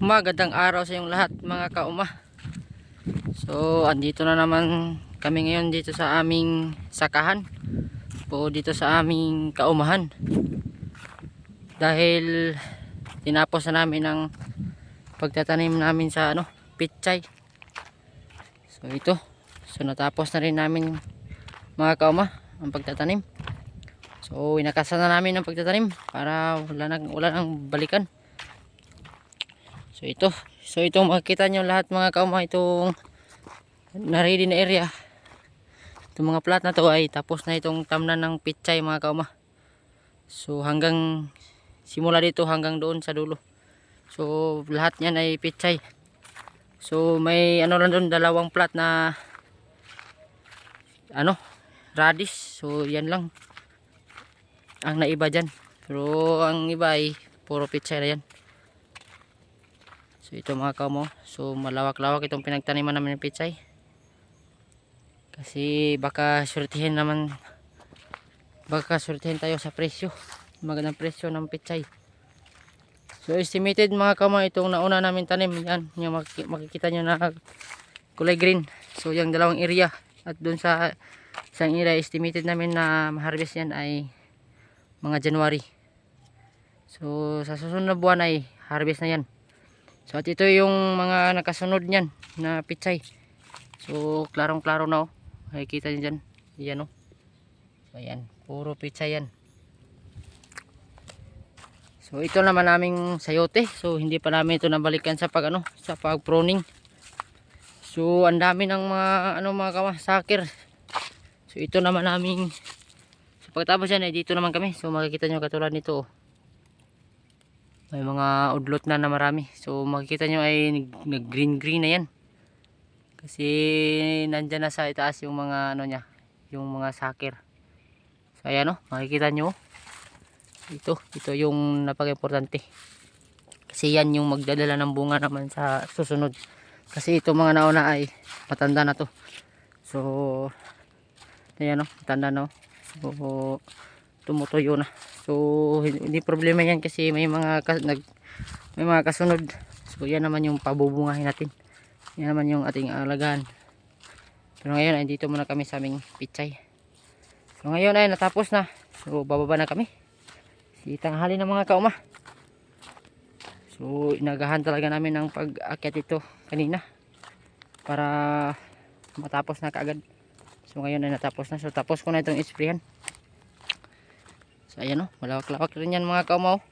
Magandang araw sa inyong lahat mga kauma. So andito na naman kami ngayon dito sa aming sakahan o dito sa aming kaumahan. Dahil tinapos na namin ang pagtatanim namin sa pichay. So ito. So natapos na rin namin mga kauma ang pagtatanim. So inakasan na namin ang pagtatanim para wala nang balikan. So itong makikita nyo lahat mga kauma, itong na-ready na area, itong mga plat na to ay tapos na itong tamnan ng pichay mga kauma. So hanggang simula dito hanggang doon sa dulo, so lahat yan ay pichay. So may lang doon, dalawang plat na radish. So yan lang ang naiba dyan, pero ang iba ay puro pichay na yan. So ito mga kauma, so malawak-lawak itong pinagtaniman namin ng pichay. Kasi baka surtihin tayo sa presyo, magandang presyo ng pichay. So estimated mga kauma, itong nauna namin tanim, yan yung makikita nyo na kulay green. So yung dalawang area, at dun sa isang area estimated namin na ma-harvest yan ay mga January. So sa susunod na buwan ay harvest na yan. So at ito yung mga nakasunod niyan na pichay. So klarong-klaro na makikita niyo diyan. Ayan So ayan, puro pichay yan. So ito naman naming sayote. So hindi pa namin ito nabalikan sa sa pag-pruning. So ang dami ng mga sakir. So ito naman naming, so pagtapos yan ay dito naman kami. So makikita niyo katulad nito may mga udlot na marami. So makikita nyo ay nag green na yan, kasi nandyan na sa itaas yung mga niya, yung mga sakir. So ayan makikita nyo ito yung napaka-importante, kasi yan yung magdadala ng bunga naman sa susunod. Kasi ito mga nauna ay matanda na to. So ayan matanda na. So tumutuyo na. So hindi problema yan, kasi may mga kasunod. So yan naman yung pabubungahin natin, yan naman yung ating alagaan. Pero ngayon ay dito muna kami sa aming pichay. So ngayon ay natapos na, so bababa na kami. Tanghali na mga kauma. So inagahan talaga namin ang pag-akyat ito kanina para matapos na kaagad. So ngayon ay natapos na. So tapos ko na itong isprayan. So ayan malawak-lawak rin yan mga kauma.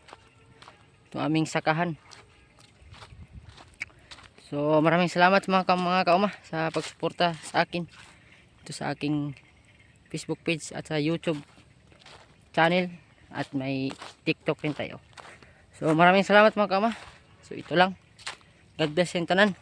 Ito aming sakahan. So maraming salamat mga kauma sa pagsuporta sa akin. Ito sa aking Facebook page at sa YouTube channel, at may TikTok rin tayo. So maraming salamat mga kauma. So ito lang. God bless yung tanan.